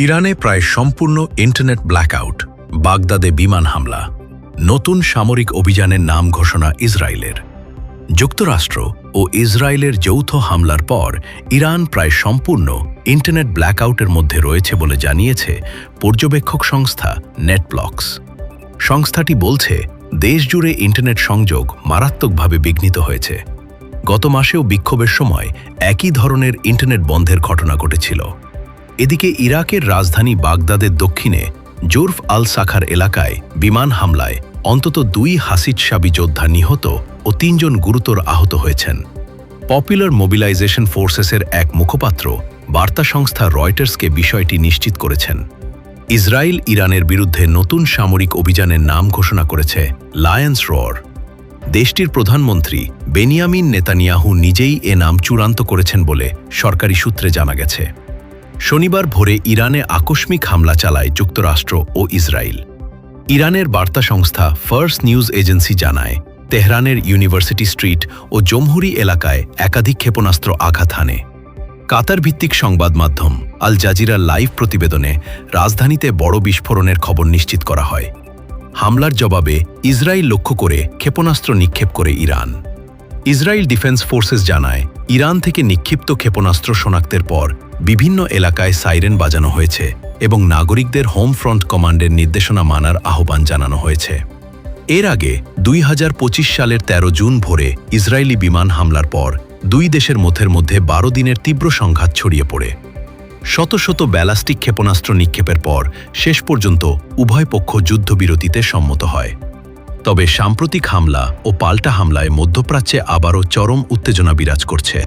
ইরানে প্রায় সম্পূর্ণ ইন্টারনেট ব্ল্যাকআউট, বাগদাদে বিমান হামলা, নতুন সামরিক অভিযানের নাম ঘোষণা ইসরায়েলের। যুক্তরাষ্ট্র ও ইসরায়েলের যৌথ হামলার পর ইরান প্রায় সম্পূর্ণ ইন্টারনেট ব্ল্যাকআউটের মধ্যে রয়েছে বলে জানিয়েছে পর্যবেক্ষক সংস্থা নেটব্লকস। সংস্থাটি বলছে, দেশজুড়ে ইন্টারনেট সংযোগ মারাত্মকভাবে বিঘ্নিত হয়েছে। গত মাসেও বিক্ষোভের সময় একই ধরনের ইন্টারনেট বন্ধের ঘটনা ঘটেছিল। এদিকে ইরাকের রাজধানী বাগদাদের দক্ষিণে জোরফ আল সাখার এলাকায় বিমান হামলায় অন্তত 2 হাসিদশাবি যোদ্ধা নিহত ও 3 জন গুরুতর আহত হয়েছেন। পপুলার মোবিলাইজেশন ফোর্সেসের এক মুখপাত্র বার্তা সংস্থা রয়টার্সকে বিষয়টি নিশ্চিত করেছেন। ইসরায়েল ইরানের বিরুদ্ধে নতুন সামরিক অভিযানের নাম ঘোষণা করেছে লায়ন্স রর। দেশটির প্রধানমন্ত্রী বেনিয়ামিন নেতানিয়াহু নিজেই এ নাম চূড়ান্ত করেছেন বলে সরকারি সূত্রে জানা গেছে। শনিবার ভোরে ইরানে আকস্মিক হামলা চালায় যুক্তরাষ্ট্র ও ইসরায়েল। ইরানের বার্তা সংস্থা ফার্স্ট নিউজ এজেন্সি জানায়, তেহরানের ইউনিভার্সিটি স্ট্রিট ও জমহুরি এলাকায় একাধিক ক্ষেপণাস্ত্র আঘাত হানে। কাতার ভিত্তিক সংবাদ মাধ্যম আল জাজিরার লাইভ প্রতিবেদনে রাজধানীতে বড় বিস্ফোরণের খবর নিশ্চিত করা হয়। হামলার জবাবে ইসরায়েল লক্ষ্য করে ক্ষেপণাস্ত্র নিক্ষেপ করে ইরান। ইসরায়েল ডিফেন্স ফোর্সেস জানায়, ইরান থেকে নিক্ষিপ্ত ক্ষেপণাস্ত্র শনাক্তের পর বিভিন্ন এলাকায় সাইরেন বাজানো হয়েছে এবং নাগরিকদের হোম ফ্রন্ট কমান্ডের নির্দেশনা মানার আহ্বান জানানো হয়েছে। এর আগে 2025 সালের 13 জুন ভোরে ইসরায়েলি বিমান হামলার পর 2 দেশের মধ্যে 12 দিনের তীব্র সংঘাত ছড়িয়ে পড়ে। শত শত ব্যালাস্টিক ক্ষেপণাস্ত্র নিক্ষেপের পর শেষ পর্যন্ত উভয় পক্ষ যুদ্ধবিরতিতে সম্মত হয়। তবে সাম্প্রতিক হামলা ও পাল্টা হামলায় মধ্যপ্রাচ্যে আবারও চরম উত্তেজনা বিরাজ করছে।